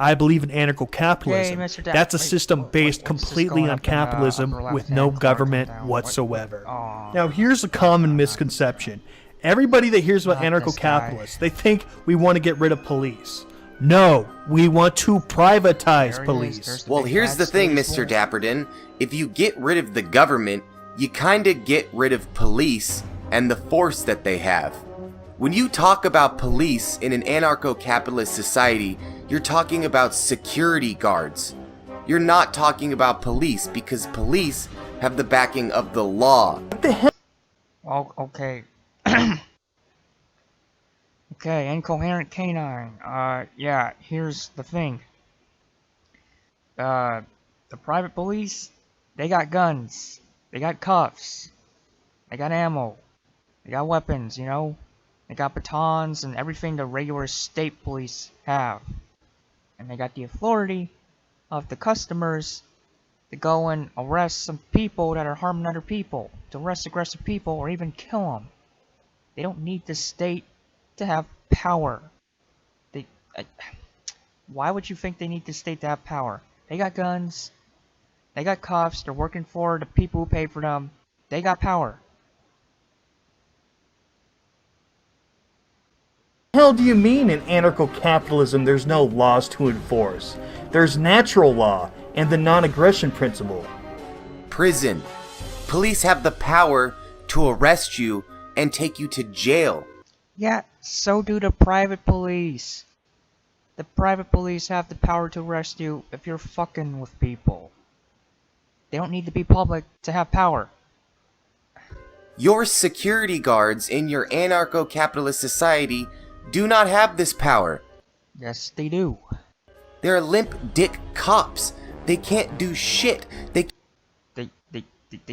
I believe in anarcho-capitalism. Hey, Mr. That's a system based completely on capitalism with no government whatsoever. Now, here's a common misconception. Everybody that hears about anarcho-capitalists, they think we want to get rid of police. No, we want to privatize police. Well, here's the thing, Mr. Dapperton. If you get rid of the government, you kinda get rid of police and the force that they have. When you talk about police in an anarcho-capitalist society, you're talking about security guards. You're not talking about police because police have the backing of the law. What the hell? Oh, okay. Okay, incoherent canine. Yeah, here's the thing. The private police, they got guns, they got cuffs, they got ammo, they got weapons, you know? They got batons and everything the regular state police have. And they got the authority of the customers to go and arrest some people that are harming other people, to arrest aggressive people or even kill them. They don't need the state to have power. Why would you think they need the state to have power? They got guns, they got cuffs, they're working for the people who paid for them. They got power. What the hell do you mean in anarcho-capitalism there's no laws to enforce? There's natural law and the non-aggression principle. Prison. Police have the power to arrest you and take you to jail. Yeah, so do the private police. The private police have the power to arrest you if you're fucking with people. They don't need to be public to have power. Your security guards in your anarcho-capitalist society do not have this power. Yes, they do. They're limp dick cops. They can't do shit. They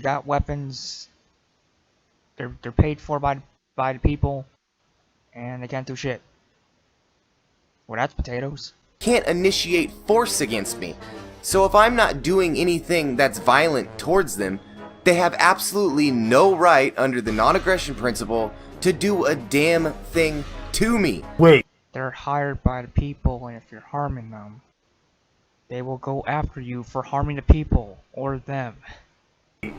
got weapons. They're paid for by the people, and they can't do shit. Well, that's potatoes. Can't initiate force against me. So if I'm not doing anything that's violent towards them, they have absolutely no right under the non-aggression principle to do a damn thing to me. Wait. They're hired by the people, and if you're harming them, they will go after you for harming the people or them.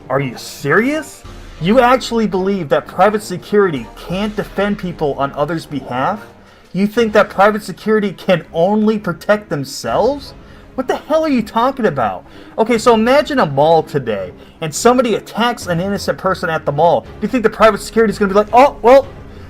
Are you serious? You actually believe that private security can't defend people on others' behalf? You think that private security can only protect themselves? What the hell are you talking about? Okay, so imagine a mall today, and somebody attacks an innocent person at the mall. Do you think the private security is going to be like, oh, well,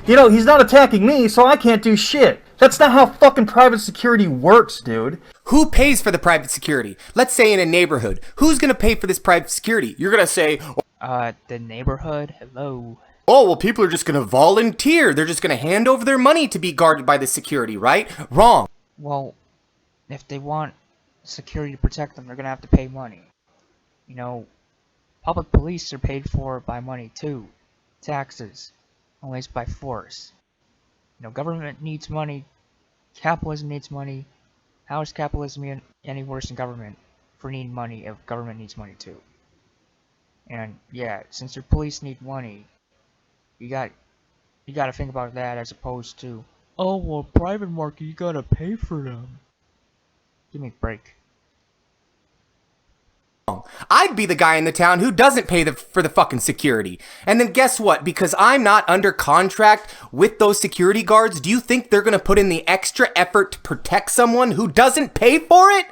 you know, he's not attacking me, so I can't do shit? That's not how fucking private security works, dude. Who pays for the private security? Let's say in a neighborhood. Who's gonna pay for this private security? You're gonna say, the neighborhood? Hello? oh, well, people are just gonna volunteer. They're just gonna hand over their money to be guarded by the security, right? Wrong. Well, if they want security to protect them, they're gonna have to pay money. You know, public police are paid for by money too. Taxes. Only it's by force. You know, government needs money. Capitalism needs money. How is capitalism any worse than government for needing money if government needs money too? And yeah, since your police need money, you gotta think about that as opposed to, oh well, private market, you gotta pay for them. Give me a break. I'd be the guy in the town who doesn't pay for the fucking security. And then guess what? Because I'm not under contract with those security guards, do you think they're gonna put in the extra effort to protect someone who doesn't pay for it?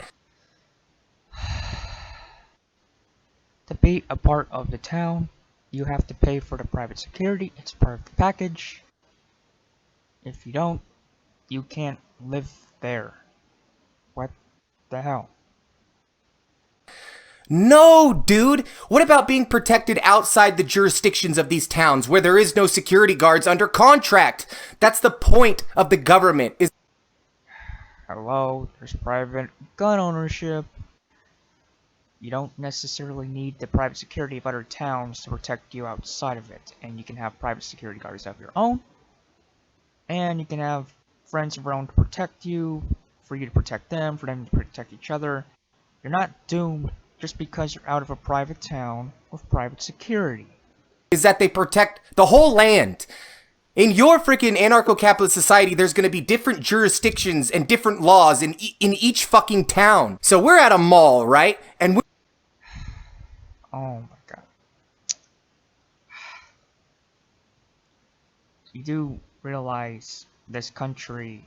To be a part of the town, you have to pay for the private security. It's part of the package. If you don't, you can't live there. What the hell? No, dude! What about being protected outside the jurisdictions of these towns where there is no security guards under contract? That's the point of the government. Hello, there's private gun ownership. You don't necessarily need the private security of other towns to protect you outside of it. And you can have private security guards of your own. And you can have friends of your own to protect you, for you to protect them, for them to protect each other. You're not doomed just because you're out of a private town with private security. Is that they protect the whole land. In your freaking anarcho-capitalist society, there's gonna be different jurisdictions and different laws in each fucking town. So we're at a mall, right? And Oh my god. You do realize this country,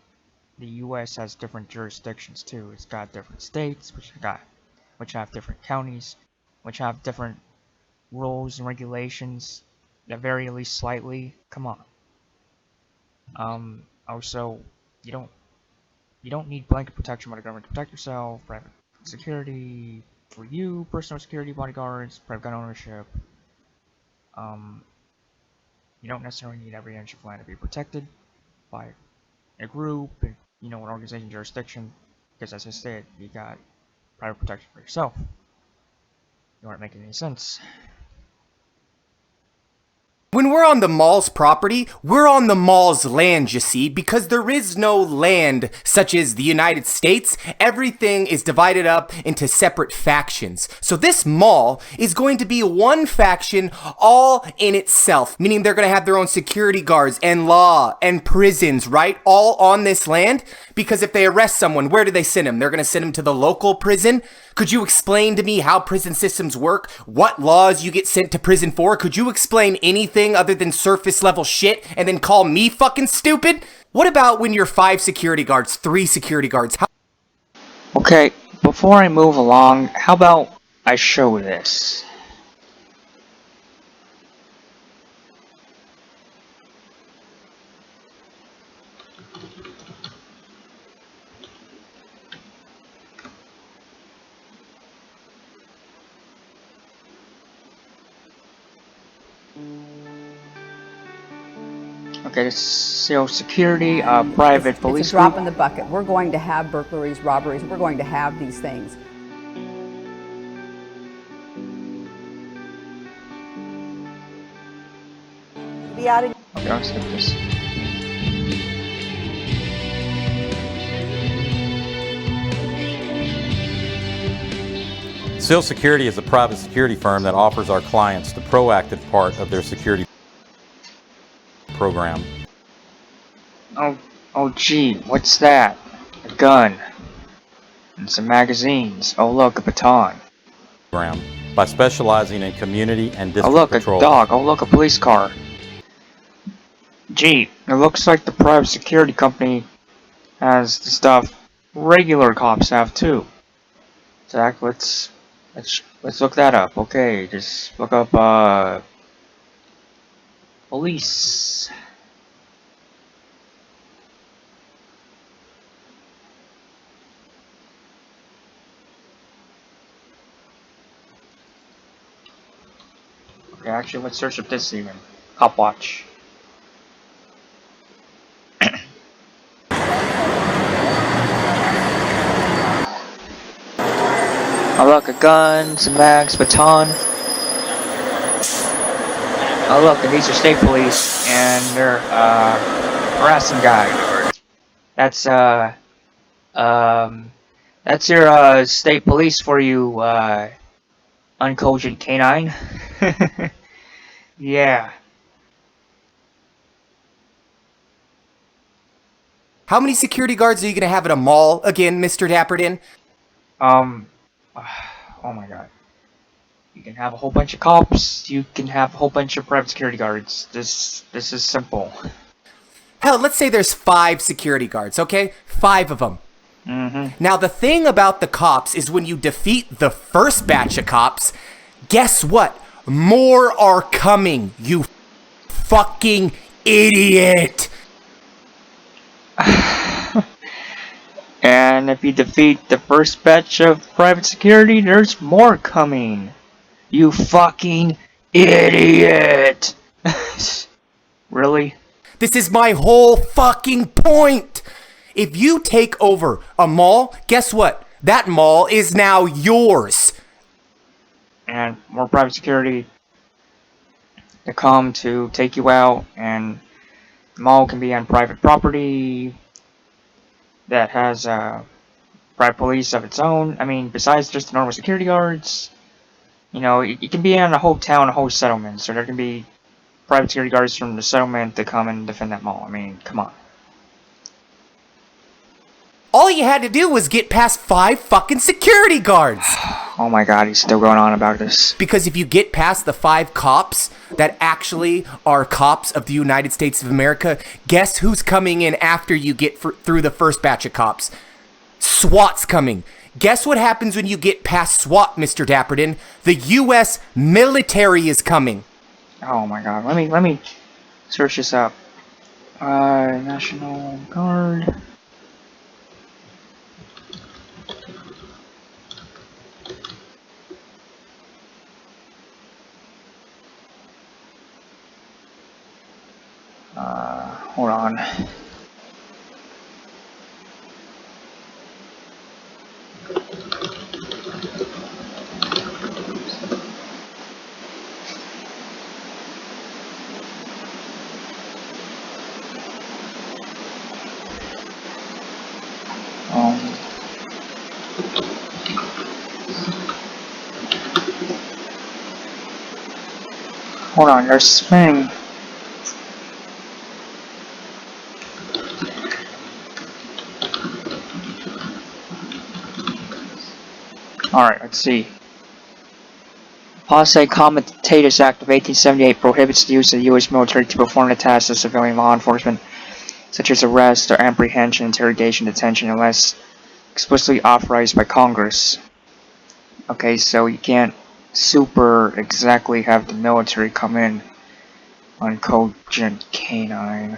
the US, has different jurisdictions too. It's got different states, which have different counties, which have different rules and regulations that vary at least slightly. Come on. Also, you don't need blanket protection by the government to protect yourself. Private security for you, personal security, bodyguards, private gun ownership. You don't necessarily need every inch of land to be protected by a group, an organization, jurisdiction, because as I said, you got private protection for yourself. You aren't making any sense. when we're on the mall's property, we're on the mall's land, you see, because there is no land such as the United States. Everything is divided up into separate factions. So this mall is going to be one faction all in itself, meaning they're going to have their own security guards and law and prisons, right? All on this land. Because if they arrest someone, where do they send them? They're going to send them to the local prison. Could you explain to me how prison systems work? What laws you get sent to prison for? Could you explain anything other than surface level shit and then call me fucking stupid? What about when you're 5 security guards, 3 security guards? Okay, before I move along, how about I show this? Okay, this is sales security, private police. It's a drop group. in the bucket. We're going to have burglaries, robberies. We're going to have these things. Okay, I'll skip this. Seal Security is a private security firm that offers our clients the proactive part of their security program. Oh gee, what's that? A gun. And some magazines. Oh look, a baton. By specializing in community and Oh district look, patrol. a dog. Oh look, a police car. Gee, it looks like the private security company has the stuff regular cops have too. Zach, let's look that up. Okay, just look up police. Okay, actually, let's search up this even. Cop watch. Oh look, a gun, some mags, baton. Oh look, and these are state police, and they're harassing guy. That's your state police for you, uncogent canine. Yeah. How many security guards are you going to have at a mall again, Mr. Dapperton? Oh my god. You can have a whole bunch of cops, you can have a whole bunch of private security guards. This is simple. Hell, let's say there's 5 security guards, okay? 5 of them. Now, the thing about the cops is when you defeat the first batch of cops, guess what? More are coming, you fucking idiot! And if you defeat the first batch of private security, there's more coming. You fucking idiot! Really? This is my whole fucking point! If you take over a mall, guess what? That mall is now yours! And more private security to come to take you out, and the mall can be on private property that has private police of its own. I mean, besides just the normal security guards, you know, it can be in a whole town, a whole settlement, so there can be private security guards from the settlement to come and defend that mall. I mean, come on. All you had to do was get past 5 fucking security guards. Oh my god, he's still going on about this. Because if you get past the 5 cops that actually are cops of the United States of America, guess who's coming in after you get through the first batch of cops? SWAT's coming. Guess what happens when you get past SWAT, Mr. Dapperton? The U.S. military is coming. Oh my god, let me search this up. National Guard. Hold on. Hold on, there's spinning. Alright, let's see. Posse Comitatus Act of 1878 prohibits the use of the U.S. military to perform the tasks of civilian law enforcement, such as arrest or apprehension, interrogation, detention, unless explicitly authorized by Congress. Okay, so you can't super exactly have the military come in on Cogent Canine.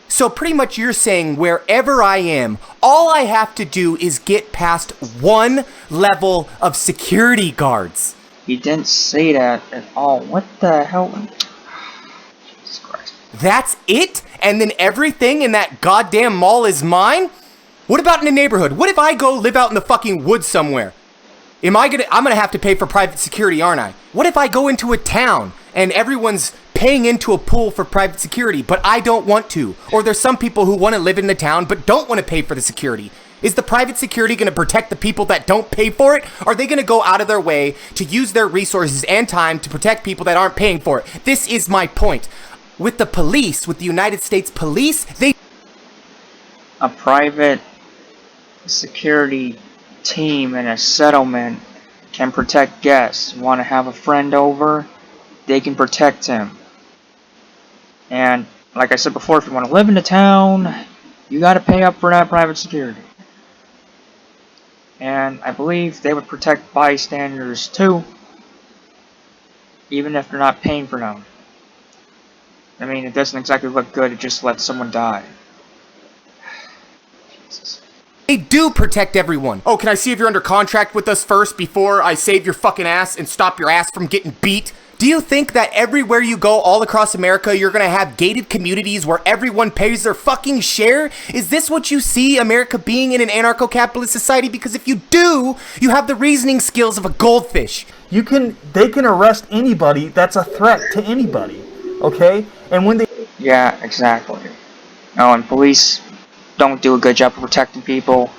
So pretty much you're saying wherever I am, all I have to do is get past 1 level of security guards. He didn't say that at all. What the hell? Jesus Christ. That's it? And then everything in that goddamn mall is mine? What about in the neighborhood? What if I go live out in the fucking woods somewhere? I'm gonna have to pay for private security, aren't I? What if I go into a town and everyone's paying into a pool for private security, but I don't want to? Or there's some people who want to live in the town but don't want to pay for the security. Is the private security going to protect the people that don't pay for it? Are they going to go out of their way to use their resources and time to protect people that aren't paying for it? This is my point. With the police, with the United States Police, A private security team in a settlement can protect guests. You want to have a friend over, they can protect him. And like I said before, if you want to live in the town, you got to pay up for that private security. And I believe they would protect bystanders too, even if they're not paying for them. I mean, it doesn't exactly look good to just let someone die. Jesus. They do protect everyone. Oh, can I see if you're under contract with us first before I save your fucking ass and stop your ass from getting beat? Do you think that everywhere you go all across America, you're gonna have gated communities where everyone pays their fucking share? Is this what you see America being in an anarcho-capitalist society? Because if you do, you have the reasoning skills of a goldfish. They can arrest anybody that's a threat to anybody, okay? And when they... Yeah, exactly. Oh, and police don't do a good job of protecting people.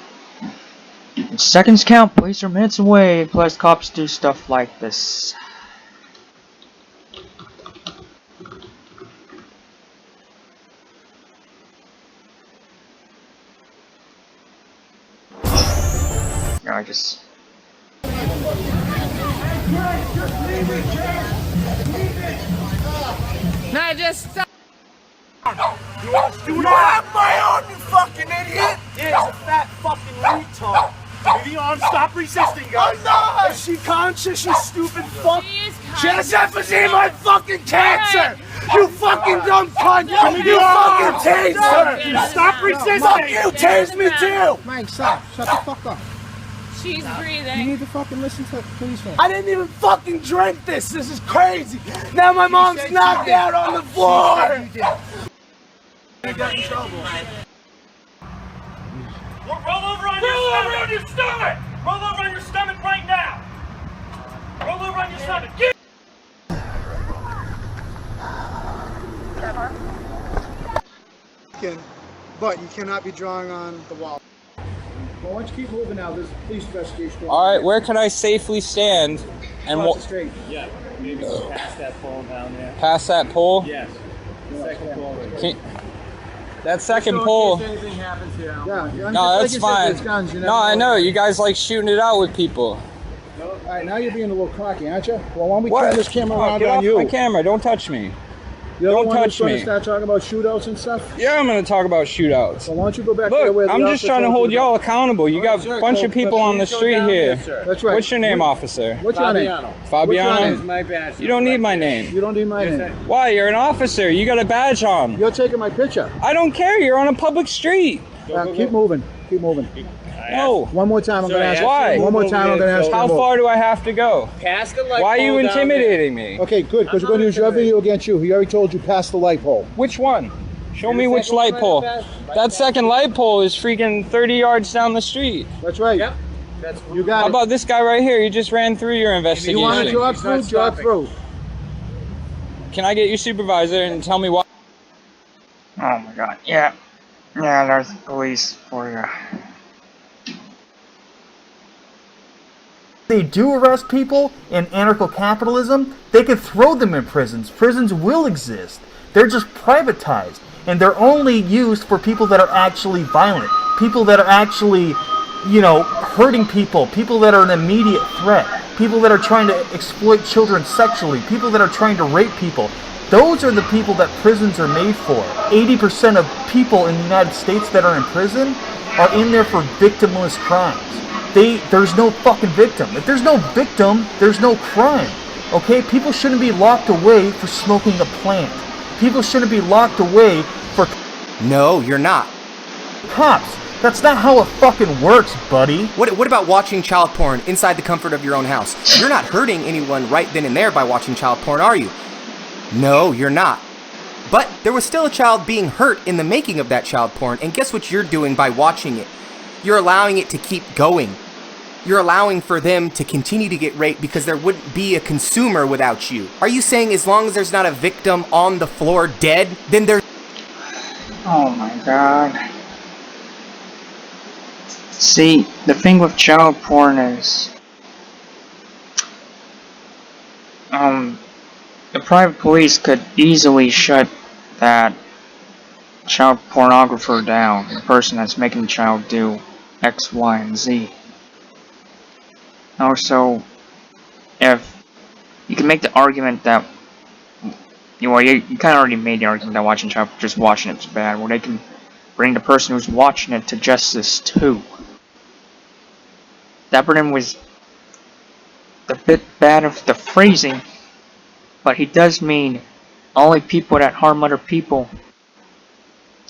In seconds count, police are minutes away, plus cops do stuff like this. No, I just... No, just stop. Do not have my arm, you fucking idiot! Yeah, he's a fat fucking retard. Leave the arm, stop resisting, guys. I'm not! Is she conscious, you stupid fuck? She has emphysema and fucking cancer! You fucking dumb cunt! You fucking tased her! Stop resisting! Fuck you, tased me too! Mike, stop. Shut the fuck up. She's breathing. You need to fucking listen to the police. I didn't even fucking drink this! This is crazy! Now my mom's knocked out on the floor! You got in trouble. Roll over on your stomach! Roll over on your stomach right now! Roll over on your stomach! Get But you cannot be drawing on the wall. Well, why don't you keep moving now? There's a police investigation. All right, where can I safely stand? And walk straight. Yeah. Maybe past that pole down there. Past that pole? Yes. The second pole right there. That second pole. Anything happens here, No, that's fine. No, I know. You guys like shooting it out with people. Alright, now you're being a little cocky, aren't you? Well, why don't we turn this camera around Get on off you? my camera. Don't touch me. You're Don't the one touch that's going me. to start talking about shootouts and stuff? Yeah, I'm going to talk about shootouts. Well, why don't you go back there Look, where the I'm just officer trying to told hold you y'all accountable. You got a bunch of people on the street here. That's right. What's your name, officer? What's your name? Fabiano? That's my badge. You don't need my name. You don't need my name. Why? You're an officer. You got a badge on. You're taking my picture. I don't care. You're on a public street. Keep moving. Keep moving. No. One more time, I'm going to ask. Why? One more time, I'm going to ask. How far do I have to go? Past the light Why are you pole down intimidating me? Okay, good, because we're going to use your video against you. He already told you pass the light pole. Which one? Show me which light pole. That second light pole is freaking 30 yards down the street. That's right. Yep. You got How it. about this guy right here? You just ran through your investigation. You want to drive through? Drive through. Can I get your supervisor and tell me why? Oh my god, yeah. Yeah, there's police for you. They do arrest people in anarcho-capitalism, they could throw them in prisons. Prisons will exist. They're just privatized. And they're only used for people that are actually violent. People that are actually, hurting people. People that are an immediate threat. People that are trying to exploit children sexually. People that are trying to rape people. Those are the people that prisons are made for. 80% of people in the United States that are in prison are in there for victimless crimes. There's no fucking victim. If there's no victim, there's no crime. Okay? People shouldn't be locked away for smoking a plant. People shouldn't be locked away for... No, you're not. Cops. That's not how it fucking works, buddy. What about watching child porn inside the comfort of your own house? You're not hurting anyone right then and there by watching child porn, are you? No, you're not. But there was still a child being hurt in the making of that child porn, and guess what you're doing by watching it? You're allowing it to keep going. You're allowing for them to continue to get raped because there wouldn't be a consumer without you. Are you saying as long as there's not a victim on the floor dead, then there's... Oh my god. See, the thing with child porn is... the private police could easily shut that child pornographer down, the person that's making the child do X, Y, and Z. Also, if you can make the argument that you kind of already made the argument that watching child, just watching it's bad, well, they can bring the person who's watching it to justice too. Dapperton was a bit bad of the phrasing, but he does mean only people that harm other people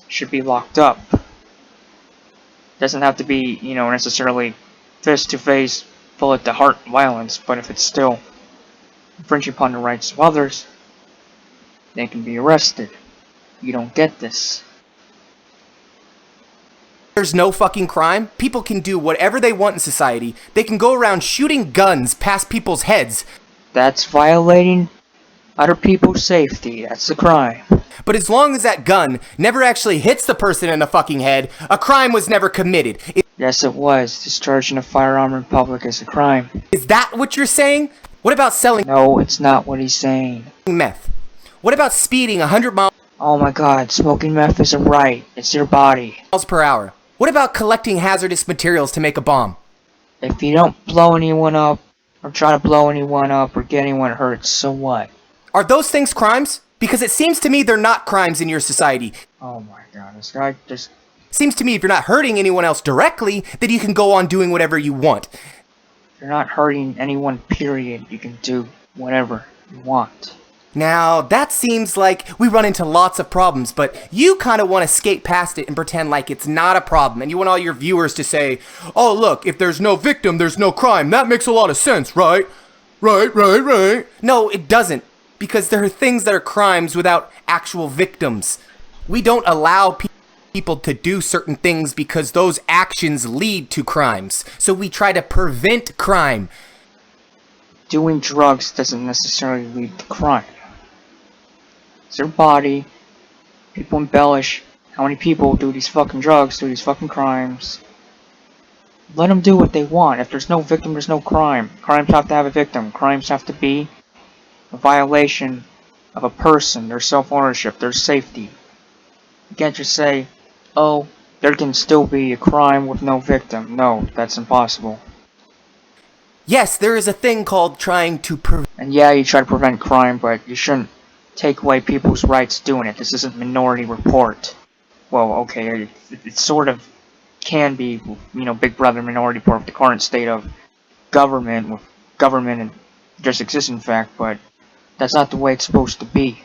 should be locked up. Doesn't have to be, necessarily face-to-face, bullet-to-heart violence, but if it's still infringing upon the rights of others, they can be arrested. You don't get this. There's no fucking crime. People can do whatever they want in society. They can go around shooting guns past people's heads. That's violating other people's safety. That's a crime. But as long as that gun never actually hits the person in the fucking head, a crime was never committed. Yes, it was. Discharging a firearm in public is a crime. Is that what you're saying? What about selling... No, it's not what he's saying. ...meth? What about speeding 100 miles... Oh my god, smoking meth is a right. It's your body. ...per hour? What about collecting hazardous materials to make a bomb? If you don't blow anyone up, or try to blow anyone up, or get anyone hurt, so what? Are those things crimes? Because it seems to me they're not crimes in your society. Oh my god, this guy just... Seems to me if you're not hurting anyone else directly, then you can go on doing whatever you want. If you're not hurting anyone, period, you can do whatever you want. Now, that seems like we run into lots of problems, but you kind of want to skate past it and pretend like it's not a problem, and you want all your viewers to say, oh look, if there's no victim, there's no crime. That makes a lot of sense, right? Right. No, it doesn't, because there are things that are crimes without actual victims. We don't allow people to do certain things because those actions lead to crimes, so we try to prevent crime. Doing drugs doesn't necessarily lead to crime. It's their body. People embellish how many people do these fucking drugs, do these fucking crimes. Let them do what they want. If there's no victim, there's no crime. Crimes have to have a victim. Crimes have to be a violation of a person, their self-ownership, their safety. You can't just say, oh, there can still be a crime with no victim. No, that's impossible. Yes, there is a thing called trying to And yeah, you try to prevent crime, but you shouldn't take away people's rights doing it. This isn't Minority Report. Well, okay, it sort of can be, you know, Big Brother Minority Report with the current state of government and just exists in fact, but that's not the way it's supposed to be.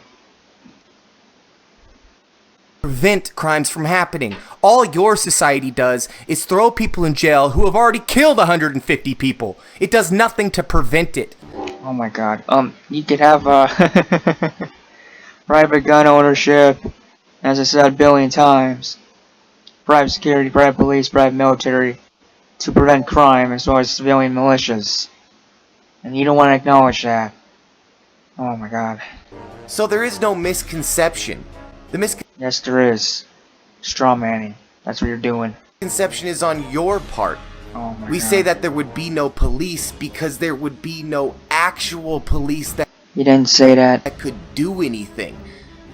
prevent crimes from happening. All your society does is throw people in jail who have already killed 150 people. It does nothing to prevent it. Oh my god. You could have private gun ownership, as I said a billion times. Private security, private police, private military, to prevent crime as well as civilian militias. And you don't want to acknowledge that. Oh my god. So there is no misconception. Yes, there is. Straw manning. That's what you're doing. Misconception is on your part. Oh my We god. say that there would be no police because there would be no actual police that You didn't say that. could do anything.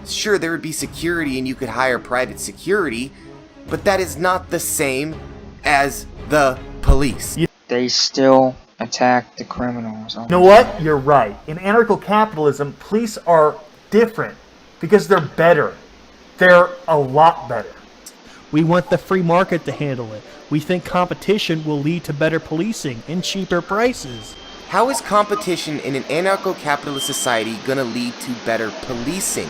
Sure, there would be security and you could hire private security, but that is not the same as the police. They still attack the criminals. You know what? You're right. In anarcho-capitalism, police are different because they're better. They're a lot better. We want the free market to handle it. We think competition will lead to better policing and cheaper prices. How is competition in an anarcho-capitalist society gonna lead to better policing?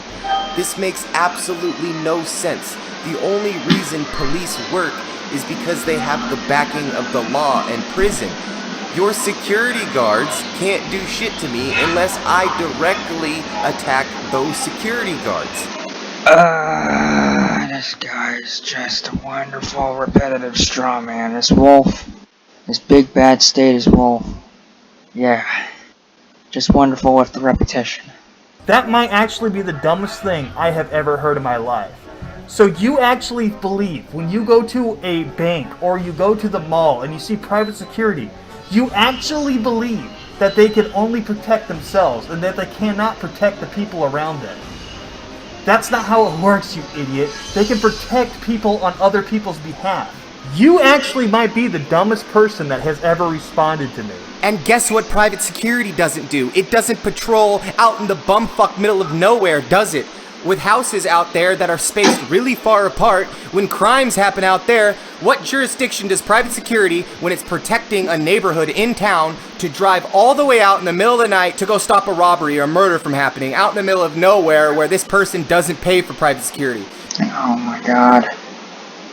This makes absolutely no sense. The only reason police work is because they have the backing of the law and prison. Your security guards can't do shit to me unless I directly attack those security guards. This guy's just a wonderful, repetitive straw man. This wolf, this big bad Statist wolf. Yeah, just wonderful with the repetition. That might actually be the dumbest thing I have ever heard in my life. So you actually believe when you go to a bank or you go to the mall and you see private security, you actually believe that they can only protect themselves and that they cannot protect the people around them. That's not how it works, you idiot. They can protect people on other people's behalf. You actually might be the dumbest person that has ever responded to me. And guess what private security doesn't do? It doesn't patrol out in the bumfuck middle of nowhere, does it? With houses out there that are spaced really far apart, when crimes happen out there, what jurisdiction does private security, when it's protecting a neighborhood in town, to drive all the way out in the middle of the night to go stop a robbery or a murder from happening out in the middle of nowhere where this person doesn't pay for private security? Oh my god.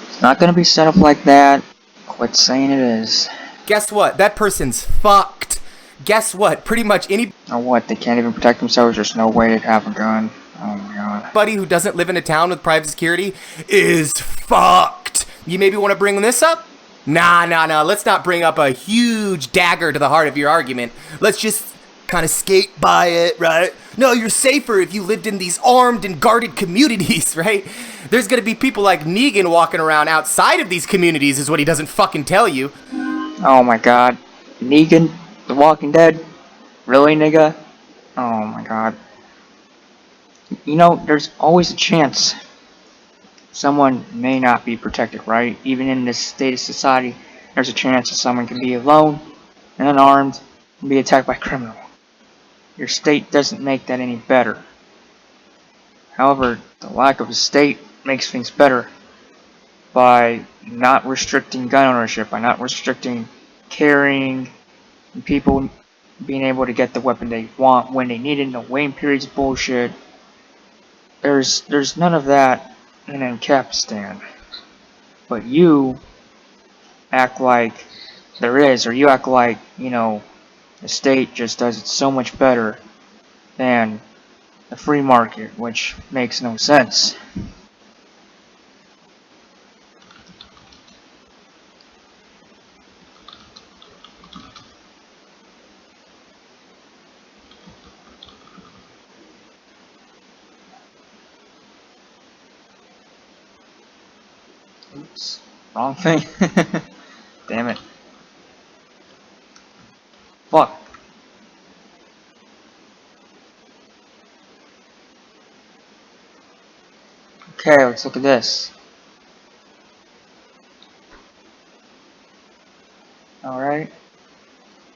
It's not gonna be set up like that. Quit saying it is. Guess what? That person's fucked. Guess what? Pretty much any... Or what? They can't even protect themselves. There's no way to have a gun. Oh my god. Anybody who doesn't live in a town with private security is fucked. You maybe want to bring this up? Nah. Let's not bring up a huge dagger to the heart of your argument. Let's just kind of skate by it, right? No, you're safer if you lived in these armed and guarded communities, right? There's gonna be people like Negan walking around outside of these communities is what he doesn't fucking tell you. Oh my god. Negan, The Walking Dead? Really, nigga? Oh my god. You know, there's always a chance someone may not be protected, right? Even in this state of society, there's a chance that someone can be alone and unarmed and be attacked by a criminal. Your state doesn't make that any better. However, the lack of a state makes things better by not restricting gun ownership, by not restricting carrying, and people being able to get the weapon they want when they need it. No waiting periods bullshit. There's none of that in Ancapistan. But you act like there is, or you act like, you know, the state just does it so much better than the free market, which makes no sense. Oops, wrong thing. Damn it. Fuck. Okay, let's look at this. Alright.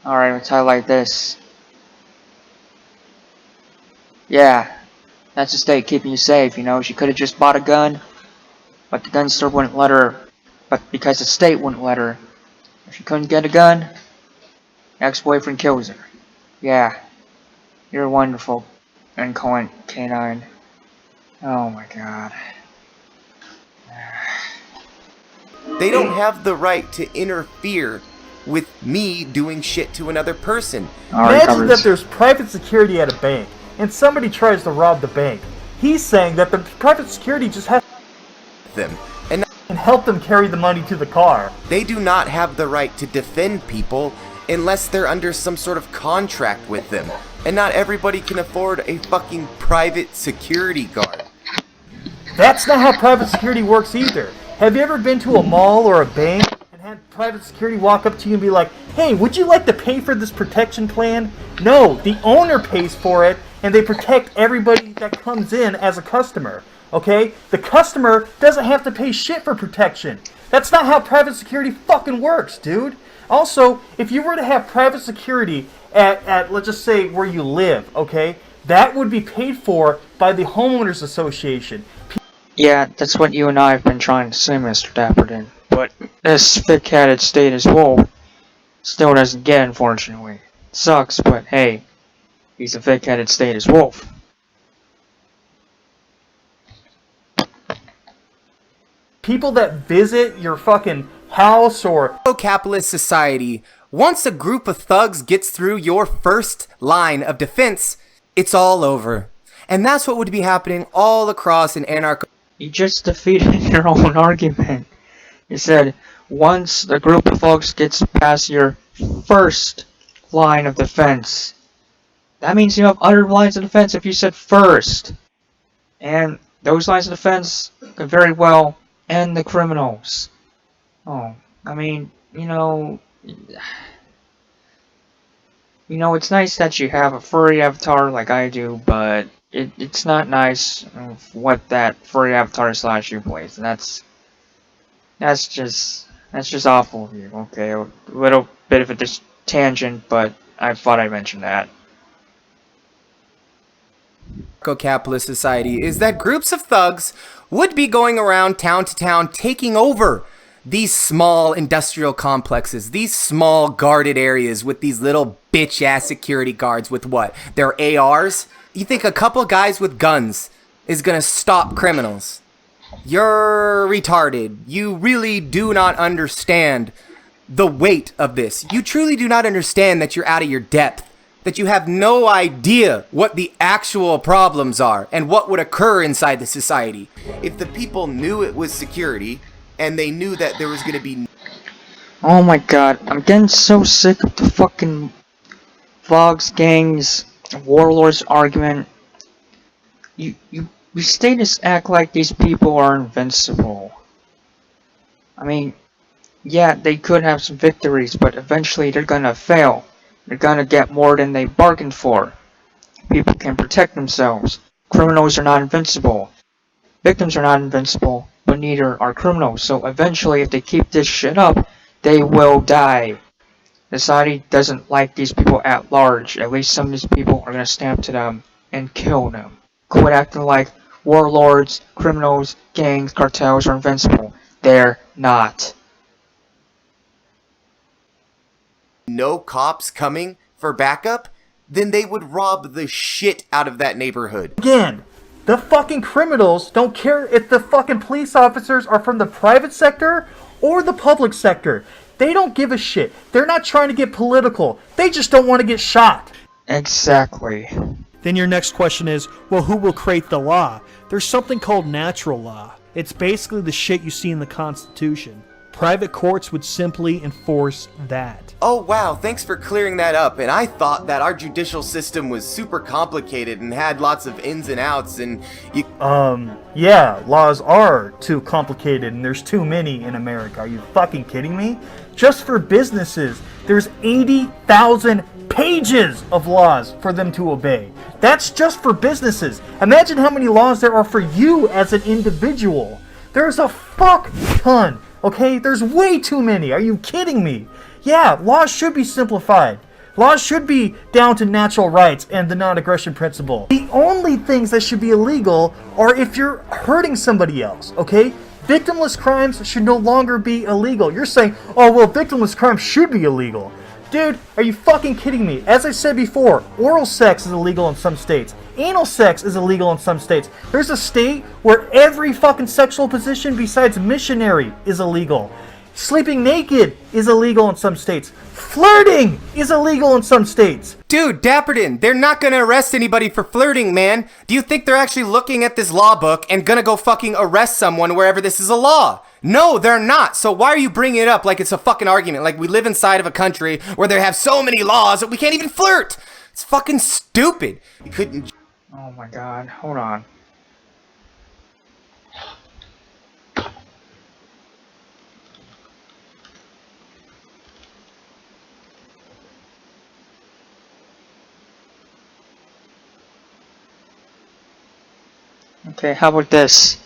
Alright, let's highlight this. Yeah, that's the state keeping you safe, you know. She could have just bought a gun, but the gun store wouldn't let her. But because the state wouldn't let her, if she couldn't get a gun, ex-boyfriend kills her. Yeah, you're wonderful, incoherent canine. Oh my god. They don't have the right to interfere with me doing shit to another person. Imagine that there's private security at a bank, and somebody tries to rob the bank. He's saying that the private security just has them and help them carry the money to the car. They do not have the right to defend people unless they're under some sort of contract with them. And not everybody can afford a fucking private security guard. That's not how private security works either. Have you ever been to a mall or a bank and had private security walk up to you and be like, hey, would you like to pay for this protection plan? No, the owner pays for it, and they protect everybody that comes in as a customer. Okay? The customer doesn't have to pay shit for protection. That's not how private security fucking works, dude. Also, if you were to have private security at let's just say where you live, okay, that would be paid for by the homeowners association. Yeah, that's what you and I have been trying to say, Mr. Dapperton. But this thick-headed statist wolf still doesn't get it, unfortunately. Sucks, but hey, he's a thick-headed statist wolf. People that visit your fucking house or capitalist society, once a group of thugs gets through your first line of defense, it's all over. And that's what would be happening all across an anarcho. You just defeated your own argument. You said, once the group of folks gets past your first line of defense. That means you have other lines of defense if you said first. And those lines of defense could very well end the criminals. Oh, I mean, you know, it's nice that you have a furry avatar like I do, but it's not nice what that furry avatar / you plays, and that's just awful of you. Okay, a little bit of a tangent, but I thought I'd mention that. Anarcho-capitalist society is that groups of thugs would be going around town to town taking over these small industrial complexes, these small guarded areas with these little bitch-ass security guards with what? Their ARs? You think a couple guys with guns is gonna stop criminals? You're retarded. You really do not understand the weight of this. You truly do not understand that you're out of your depth, that you have no idea what the actual problems are and what would occur inside the society. If the people knew it was security, and they knew that there was gonna be... Oh my god, I'm getting so sick of the fucking Vogs, gangs, warlords argument. You statists act like these people are invincible. I mean, yeah, they could have some victories, but eventually they're gonna fail. They're gonna get more than they bargained for. People can protect themselves. Criminals are not invincible. Victims are not invincible, but neither are criminals. So eventually, if they keep this shit up, they will die. Society doesn't like these people at large. At least some of these people are gonna stand up to them and kill them. Quit acting like warlords, criminals, gangs, cartels are invincible. They're not. No cops coming for backup, then they would rob the shit out of that neighborhood. Again, the fucking criminals don't care if the fucking police officers are from the private sector or the public sector. They don't give a shit. They're not trying to get political. They just don't want to get shot. Exactly. Then your next question is, well, who will create the law? There's something called natural law. It's basically the shit you see in the Constitution. Private courts would simply enforce that. Oh wow, thanks for clearing that up. And I thought that our judicial system was super complicated and had lots of ins and outs and yeah, laws are too complicated and there's too many in America. Are you fucking kidding me? Just for businesses, there's 80,000 pages of laws for them to obey. That's just for businesses. Imagine how many laws there are for you as an individual. There's a fuck ton, okay? There's way too many. Are you kidding me? Yeah, laws should be simplified. Laws should be down to natural rights and the non-aggression principle. The only things that should be illegal are if you're hurting somebody else, okay? Victimless crimes should no longer be illegal. You're saying, oh, well, victimless crimes should be illegal. Dude, are you fucking kidding me? As I said before, oral sex is illegal in some states. Anal sex is illegal in some states. There's a state where every fucking sexual position besides missionary is illegal. Sleeping naked is illegal in some states. Flirting is illegal in some states. Dude, Dapperton, they're not gonna arrest anybody for flirting, man. Do you think they're actually looking at this law book and gonna go fucking arrest someone wherever this is a law? No, they're not. So why are you bringing it up like it's a fucking argument? Like we live inside of a country where they have so many laws that we can't even flirt. It's fucking stupid. You couldn't... Oh my god, hold on. Okay, how about this?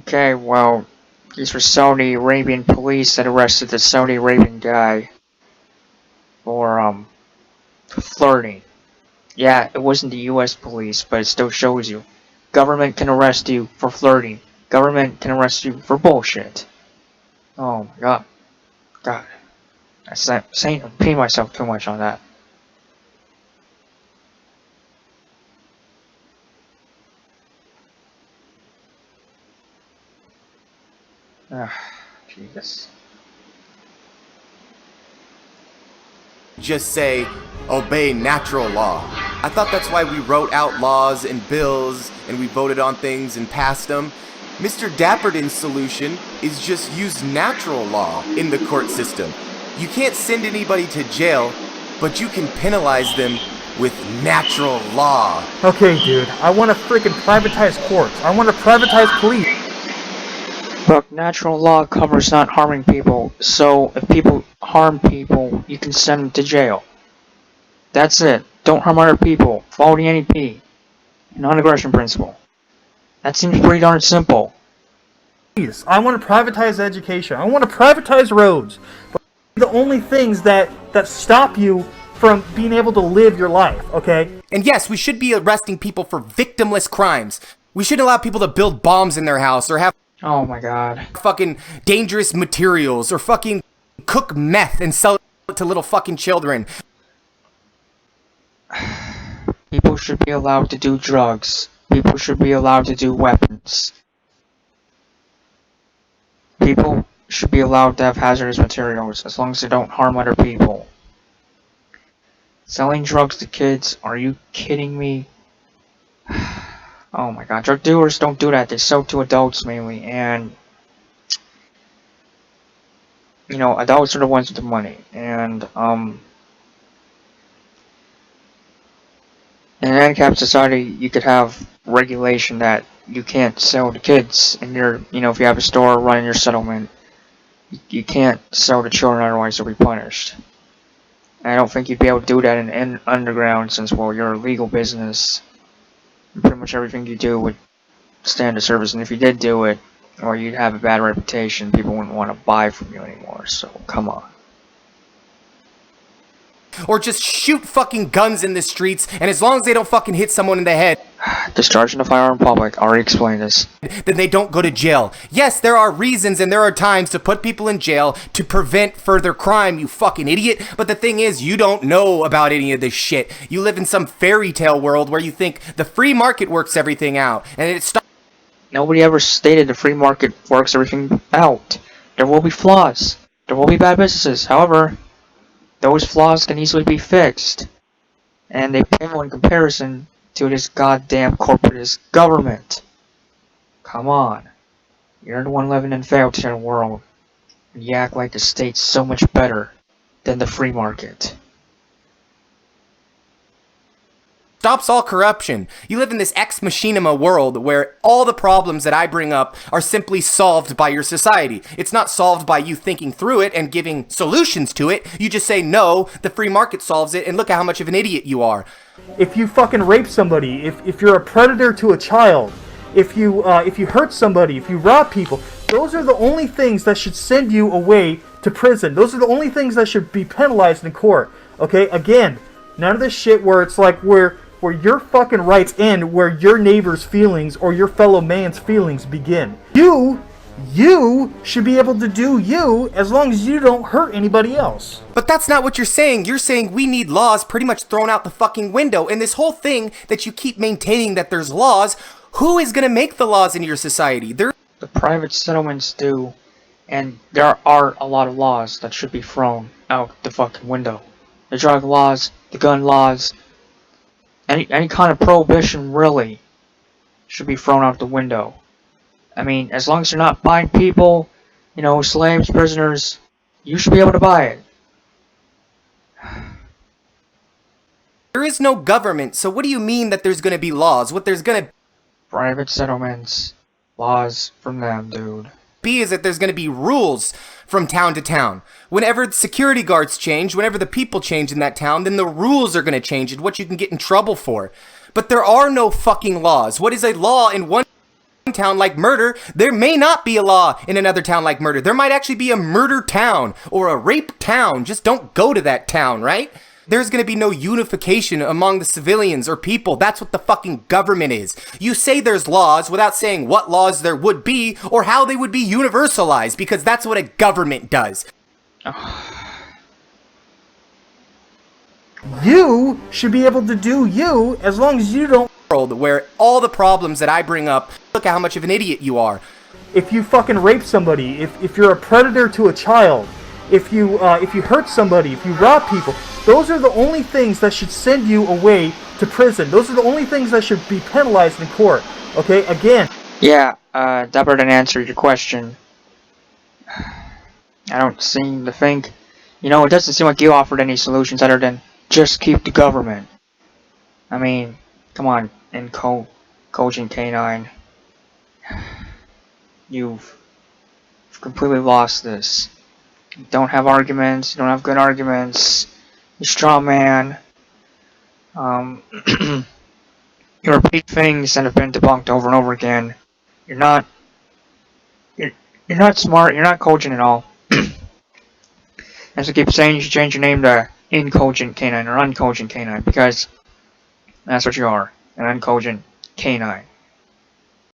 Okay, well, these were Saudi Arabian police that arrested the Saudi Arabian guy for, flirting. Yeah, it wasn't the US police, but it still shows you. Government can arrest you for flirting. Government can arrest you for bullshit. Oh my god. God. I'm repeating myself too much on that. Jesus. Just say, obey natural law. I thought that's why we wrote out laws and bills and we voted on things and passed them. Mr. Dapperton's solution is just use natural law in the court system. You can't send anybody to jail, but you can penalize them with natural law. Okay, dude, I want to freaking privatize courts. I want to privatize police. Look, natural law covers not harming people, so if people harm people, you can send them to jail. That's it. Don't harm other people. Follow the NEP. Non-aggression principle. That seems pretty darn simple. I want to privatize education. I want to privatize roads. But the only things that stop you from being able to live your life, okay? And yes, we should be arresting people for victimless crimes. We shouldn't allow people to build bombs in their house or have... Oh my god. Fucking dangerous materials or fucking cook meth and sell it to little fucking children. People should be allowed to do drugs. People should be allowed to do weapons. People should be allowed to have hazardous materials as long as they don't harm other people. Selling drugs to kids? Are you kidding me? Oh my god, drug dealers don't do that. They sell to adults mainly, and you know, adults are the ones with the money. And in an Ancap society, you could have regulation that you can't sell to kids. And you know, if you have a store running your settlement, you can't sell to children, otherwise you'll be punished. And I don't think you'd be able to do that in underground, since, well, you're a legal business. And pretty much everything you do would stand to service, and if you did do it, or you'd have a bad reputation, people wouldn't want to buy from you anymore, so come on. Or just shoot fucking guns in the streets, and as long as they don't fucking hit someone in the head, discharging a firearm in public, already explained this, then they don't go to jail. Yes, there are reasons and there are times to put people in jail to prevent further crime, you fucking idiot. But the thing is, you don't know about any of this shit. You live in some fairy tale world where you think the free market works everything out, and it stops. Nobody ever stated the free market works everything out. there will be flaws. There will be bad businesses. However, those flaws can easily be fixed. And they pale in comparison to this goddamn corporatist government. Come on. You're the one living in a fairytale world. And you act like the state's so much better than the free market. Stops all corruption. You live in this ex machinima world where all the problems that I bring up are simply solved by your society. It's not solved by you thinking through it and giving solutions to it. You just say, no, the free market solves it, and look at how much of an idiot you are. If you fucking rape somebody, if you're a predator to a child, if you hurt somebody, if you rob people, those are the only things that should send you away to prison. Those are the only things that should be penalized in court. Okay, again, none of this shit where it's like where your fucking rights end, where your neighbor's feelings or your fellow man's feelings begin. You should be able to do you as long as you don't hurt anybody else. But that's not what you're saying. You're saying we need laws pretty much thrown out the fucking window. And this whole thing that you keep maintaining that there's laws, who is gonna make the laws in your society? The private settlements do, and there are a lot of laws that should be thrown out the fucking window. The drug laws, the gun laws, any kind of prohibition really should be thrown out the window. I mean, as long as you're not buying people, you know, slaves, prisoners, you should be able to buy it. There is no government, so what do you mean that there's gonna be laws? What there's gonna private settlements, laws from them, dude. Be is that there's gonna be rules from town to town. Whenever the security guards change, whenever the people change in that town, then the rules are gonna change and what you can get in trouble for. But there are no fucking laws. What is a law in one town like murder, there may not be a law in another town like murder. There might actually be a murder town or a rape town. Just don't go to that town, right? There's gonna be no unification among the civilians or people. That's what the fucking government is. You say there's laws without saying what laws there would be or how they would be universalized, because that's what a government does. You should be able to do you as long as you don't where all the problems that I bring up, look at how much of an idiot you are. If you fucking rape somebody, if you're a predator to a child, if you hurt somebody, if you rob people, those are the only things that should send you away to prison. Those are the only things that should be penalized in court. Okay, again. Yeah, Dapperton answered your question. I don't seem to think, you know, it doesn't seem like you offered any solutions other than just keep the government. I mean, come on, in Cogent Canine, you've completely lost this. You don't have arguments, you don't have good arguments, you straw man, you repeat things that have been debunked over and over again. You're not smart, you're not cogent at all. As I keep saying, you should change your name to Incogent Canine or Uncogent Canine, because that's what you are, an uncogent canine.